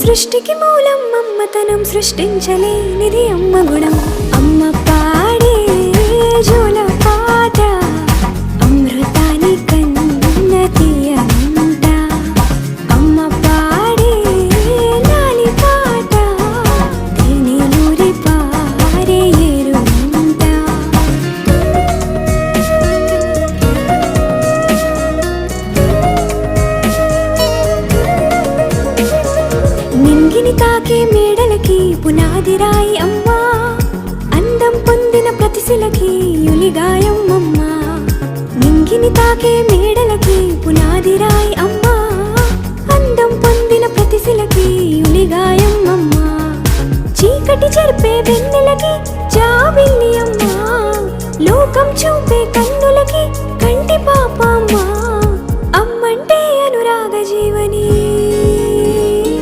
సృష్టికి మూలం అమ్మతనం, సృష్టించలేనిది అమ్మ గుణం. అమ్మ పాడే జోల పాట అమృతాని కన్న తీయంట. అమ్మ పాడే లాలి పాట తేనెలూరి పారే ఏరుంట. నింగిని తాకే మేడలకి పునాది రాయి అమ్మా, అందం పొందిన ప్రతిశిలకి యులిగాయం అమ్మా. నింగిని తాకే మేడలకి పునాది రాయి అమ్మా, అందం పొందిన ప్రతిశిలకి యులిగాయం అమ్మా. చీకటి చెరిపే వెన్నెలకి జాబిల్లి అమ్మా, లోకం చూపే